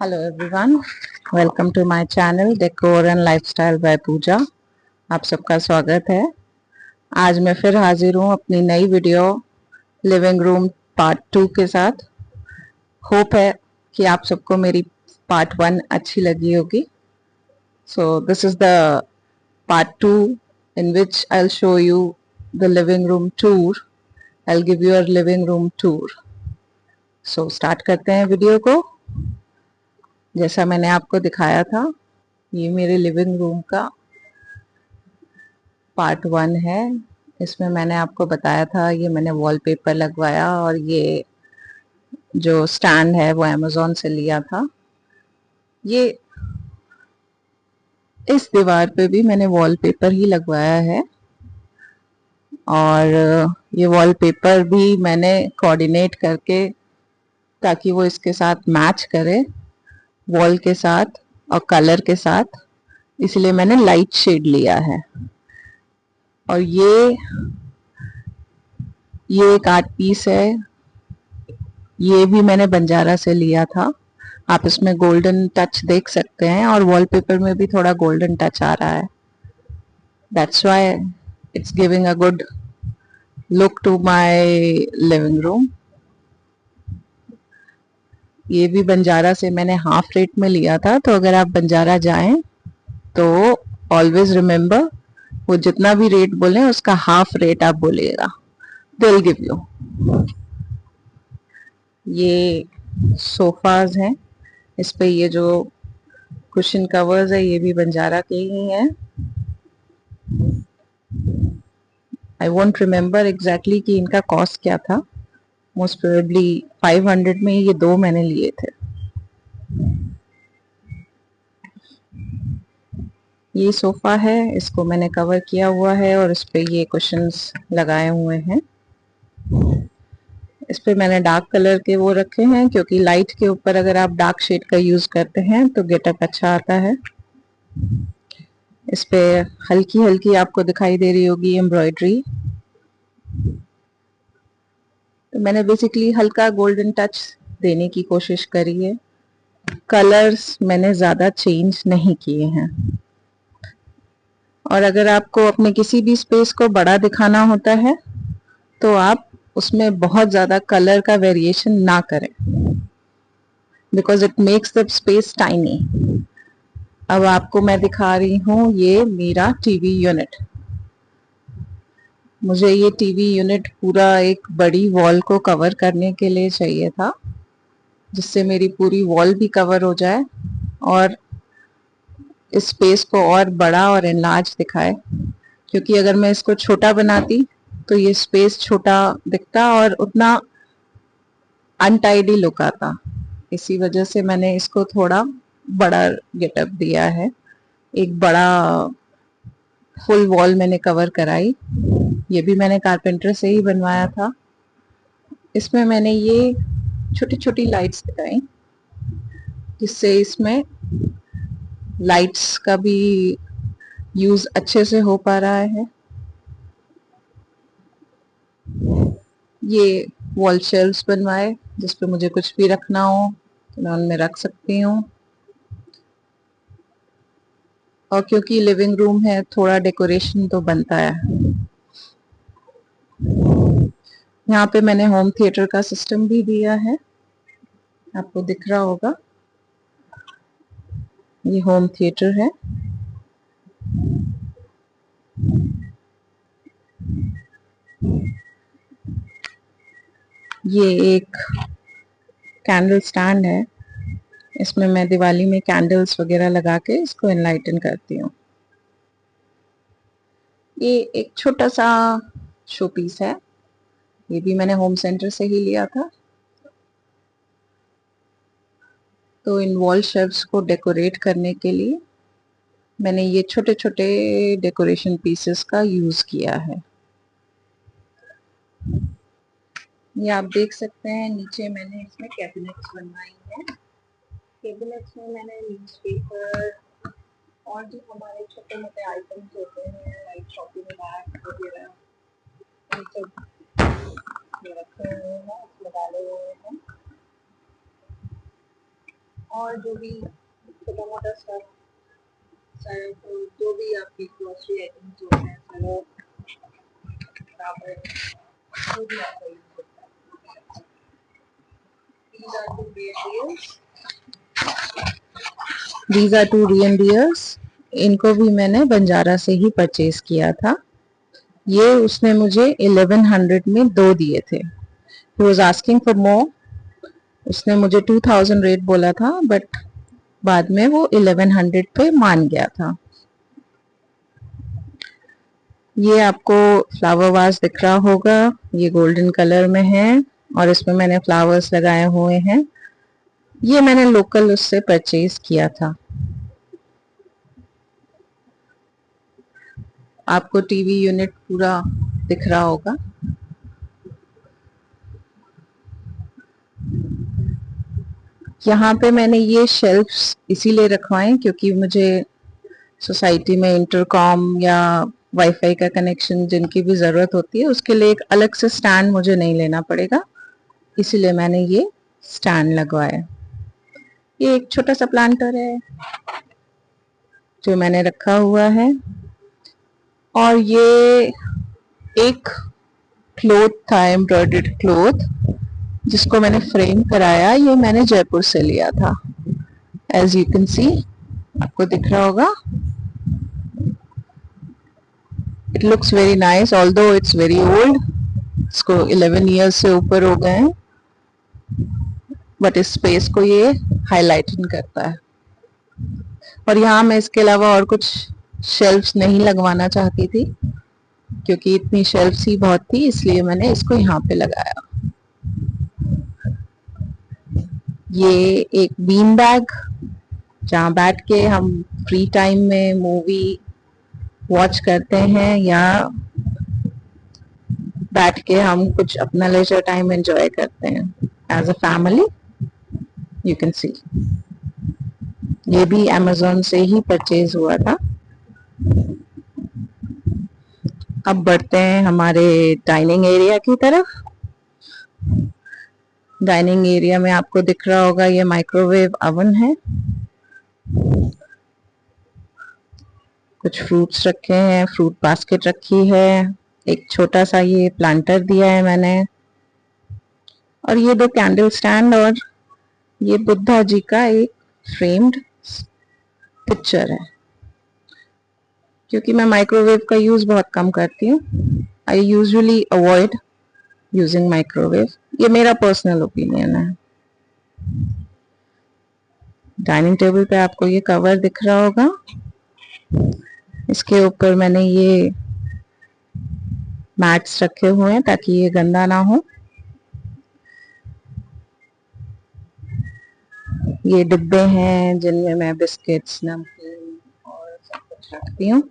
Hello everyone, welcome to my channel decor and lifestyle by Pooja. आप सबका स्वागत है। आज मैं फिर हाजिर हूँ अपनी नई वीडियो लिविंग रूम पार्ट 2 के साथ। होप है कि आप सबको मेरी पार्ट 1 अच्छी लगी होगी। So this is the part 2 in which I'll show you the living room tour. I'll give you a living room tour. So start करते हैं वीडियो को। जैसा मैंने आपको दिखाया था, ये मेरे लिविंग रूम का पार्ट 1 है। इसमें मैंने आपको बताया था, ये मैंने वॉलपेपर लगवाया और ये जो स्टैंड है वो अमेज़न से लिया था। ये इस दीवार पे भी मैंने वॉलपेपर ही लगवाया है और ये वॉलपेपर भी मैंने कोऑर्डिनेट करके, ताकि वो इसके साथ मैच करे वॉल के साथ और कलर के साथ, इसलिए मैंने लाइट शेड लिया है। और ये एक आर्ट पीस है, ये भी मैंने बंजारा से लिया था। आप इसमें गोल्डन टच देख सकते हैं और वॉलपेपर में भी थोड़ा गोल्डन टच आ रहा है। That's why it's giving a good look to my living room. ये भी बंजारा से मैंने हाफ रेट में लिया था, तो अगर आप बंजारा जाएं तो ऑलवेज रिमेम्बर, वो जितना भी रेट बोले उसका हाफ रेट आप बोलिएगा, दे विल गिव यू। ये सोफाज हैं, इस पे ये जो कुशन कवर्स है ये भी बंजारा के ही हैं। आई वोंट रिमेम्बर एग्जैक्टली कि इनका कॉस्ट क्या था। मोस्ट प्रोबेबली 500 में ये दो मैंने लिए थे। ये सोफा है, इसको मैंने कवर किया हुआ है और इस पे ये कुशन्स लगाए हुए हैं। इस पे मैंने डार्क कलर के वो रखे हैं, क्योंकि लाइट के ऊपर अगर आप डार्क शेड का यूज करते हैं तो गेटअप अच्छा आता है। इस पे हल्की हल्की आपको दिखाई दे रही होगी एम्ब्रॉयडरी। तो मैंने बेसिकली हल्का गोल्डन टच देने की कोशिश करी है। कलर्स मैंने ज्यादा चेंज नहीं किए हैं। और अगर आपको अपने किसी भी स्पेस को बड़ा दिखाना होता है तो आप उसमें बहुत ज्यादा कलर का वेरिएशन ना करें, because it makes the space tiny. अब आपको मैं दिखा रही हूँ ये मेरा टीवी यूनिट। मुझे ये टीवी यूनिट पूरा एक बड़ी वॉल को कवर करने के लिए चाहिए था, जिससे मेरी पूरी वॉल भी कवर हो जाए और इस स्पेस को और बड़ा और एनलार्ज दिखाए। क्योंकि अगर मैं इसको छोटा बनाती तो ये स्पेस छोटा दिखता और उतना अनटाइडी लुक आता। इसी वजह से मैंने इसको थोड़ा बड़ा गेटअप दिया है। एक बड़ा फुल वॉल मैंने कवर कराई। ये भी मैंने कारपेंटर से ही बनवाया था। इसमें मैंने ये छोटी छोटी लाइट्स लगाई, जिससे इसमें लाइट्स का भी यूज अच्छे से हो पा रहा है। ये वॉल शेल्व्स बनवाए, जिसपे मुझे कुछ भी रखना हो तो मैं उनमें रख सकती हूँ। और क्योंकि लिविंग रूम है, थोड़ा डेकोरेशन तो बनता है। यहाँ पे मैंने होम थिएटर का सिस्टम भी दिया है, आपको दिख रहा होगा। ये होम थिएटर है। ये एक कैंडल स्टैंड है, इसमें मैं दिवाली में कैंडल्स वगैरह लगा के इसको एनलाइटन करती हूँ। ये एक छोटा सा शो पीस है, ये भी मैंने होम सेंटर से ही लिया था। तो इन वॉल शेल्व्स को डेकोरेट करने के लिए मैंने ये छोटे छोटे डेकोरेशन पीसेस का यूज किया है। ये आप देख सकते हैं, नीचे मैंने इसमें कैबिनेट्स बनवाई हैं। कैबिनेट्स में मैंने न्यूज पेपर और जो हमारे छोटे मोटे आइटम्स होते हैं, लाइक शॉपिंग बैग वगैरह, ये सब रखे हुए हैं, इसमें डाले हुए हैं। और जो भी छोटा मोटा स्टफ, जो भी आपकी ग्रोसरी आइटम्स होते हैं, जो भी आपका यूज होता है। These are two reindeers. These are two reindeers. इनको भी मैंने बंजारा से ही परचेज किया था। ये उसने मुझे 1100 में दो दिए थे। He was asking for more. उसने मुझे 2000 रेट बोला था, बट बाद में वो 1100 पे मान गया था। ये आपको फ्लावर वाज दिख रहा होगा, ये गोल्डन कलर में है और इसमें मैंने फ्लावर्स लगाए हुए हैं। ये मैंने लोकल उससे परचेज किया था। आपको टीवी यूनिट पूरा दिख रहा होगा। यहाँ पे मैंने ये शेल्फ्स इसीलिए रखवाए क्योंकि मुझे सोसाइटी में इंटरकॉम या वाईफाई का कनेक्शन जिनकी भी ज़रूरत होती है, उसके लिए एक अलग से स्टैंड मुझे नहीं लेना पड़ेगा, इसीलिए मैंने ये स्टैंड लगवाया। ये एक छोटा सा प्लांटर है जो मैंने रखा हुआ है, और ये एक क्लोथ था, एम्ब्रॉयडर्ड क्लोथ, जिसको मैंने फ्रेम कराया। ये मैंने जयपुर से लिया था। एज यू कैन सी, आपको दिख रहा होगा। It looks very nice, although it's very old. इसको 11 इयर्स से ऊपर हो गए हैं, बट इस स्पेस को ये हाईलाइटिंग करता है। और यहाँ मैं इसके अलावा और कुछ शेल्फ्स नहीं लगवाना चाहती थी क्योंकि इतनी शेल्फ्स ही बहुत थी, इसलिए मैंने इसको यहाँ पे लगाया। ये एक बीन बैग, जहाँ बैठ के हम फ्री टाइम में मूवी वॉच करते हैं या बैठ के हम कुछ अपना लेजर टाइम एंजॉय करते हैं as a family. You can see, ये भी अमेज़न से ही परचेज हुआ था। अब बढ़ते हैं हमारे डाइनिंग एरिया की तरफ। डाइनिंग एरिया में आपको दिख रहा होगा ये माइक्रोवेव ओवन है। कुछ फ्रूट्स रखे हैं, फ्रूट बास्केट रखी है, एक छोटा सा ये प्लांटर दिया है मैंने, और ये दो कैंडल स्टैंड, और ये बुद्धा जी का एक फ्रेम्ड पिक्चर है। क्योंकि मैं माइक्रोवेव का यूज बहुत कम करती हूँ, I usually avoid using microwave. ये मेरा पर्सनल ओपिनियन है। डाइनिंग टेबल पे आपको ये कवर दिख रहा होगा, इसके ऊपर मैंने ये मैट्स रखे हुए हैं ताकि ये गंदा ना हो। ये डिब्बे हैं जिनमें मैं बिस्किट्स, नमकीन और सब कुछ रखती हूँ।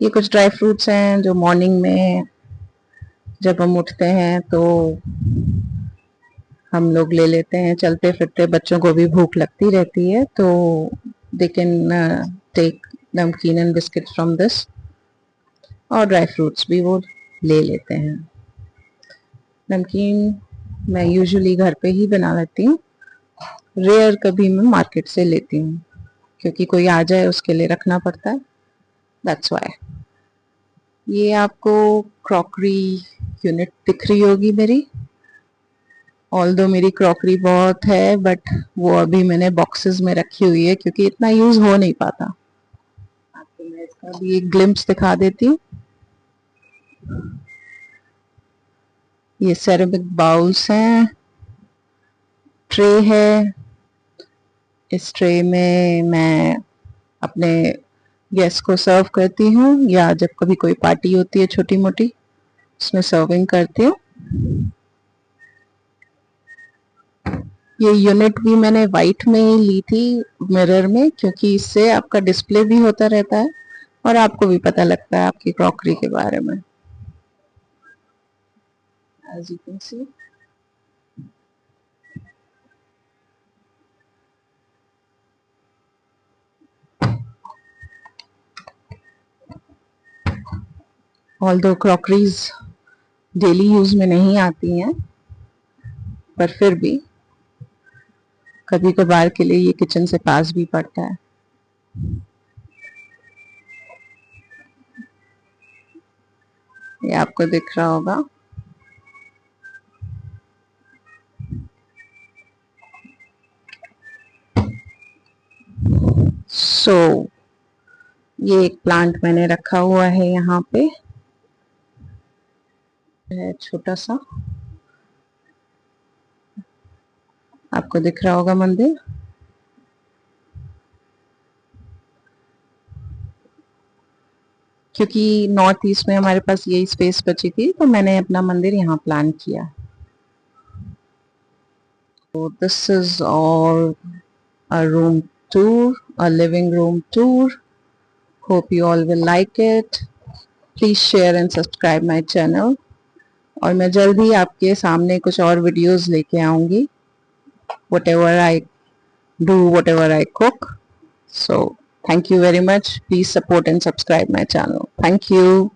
ये कुछ ड्राई फ्रूट्स हैं जो मॉर्निंग में जब हम उठते हैं तो हम लोग ले लेते हैं। चलते फिरते बच्चों को भी भूख लगती रहती है, तो दे कैन टेक नमकीन एंड बिस्किट फ्रॉम दिस, और ड्राई फ्रूट्स भी वो ले लेते हैं। नमकीन मैं यूजुअली घर पे ही बना लेती हूँ, रेयर कभी मैं मार्केट से लेती हूँ क्योंकि कोई आ जाए उसके लिए रखना पड़ता है, दैट्स व्हाई। ये आपको क्रॉकरी यूनिट दिख रही होगी मेरी, ऑल्दो मेरी क्रॉकरी बहुत है, बट वो अभी मैंने बॉक्सेस में रखी हुई है क्योंकि इतना यूज हो नहीं पाता। आपको मैं इसका भी एक ग्लिम्प्स दिखा देती हूँ। ये सेरेमिक बाउल्स हैं, ट्रे है। इस ट्रे में मैं अपने गेस्ट को सर्व करती हूँ, या जब कभी कोई पार्टी होती है छोटी मोटी, उसमें सर्विंग करती हूँ। ये यूनिट भी मैंने वाइट में ही ली थी मिरर में, क्योंकि इससे आपका डिस्प्ले भी होता रहता है और आपको भी पता लगता है आपकी क्रॉकरी के बारे में। As you can see, although crockeries daily use में नहीं आती हैं, पर फिर भी कभी कभार के लिए ये किचन से पास भी पड़ता है। ये आपको दिख रहा होगा। सो ये एक प्लांट मैंने रखा हुआ है यहाँ पे, है छोटा सा, आपको दिख रहा होगा मंदिर। क्योंकि नॉर्थ ईस्ट में हमारे पास यही स्पेस बची थी तो मैंने अपना मंदिर यहाँ प्लान किया। तो this is all a room tour, a living room tour. Hope you all will like it. Please share and subscribe my channel. और मैं जल्द ही आपके सामने कुछ और वीडियोस लेके आऊंगी, whatever I do, whatever I cook. So thank you very much. Please support and subscribe my channel. Thank you.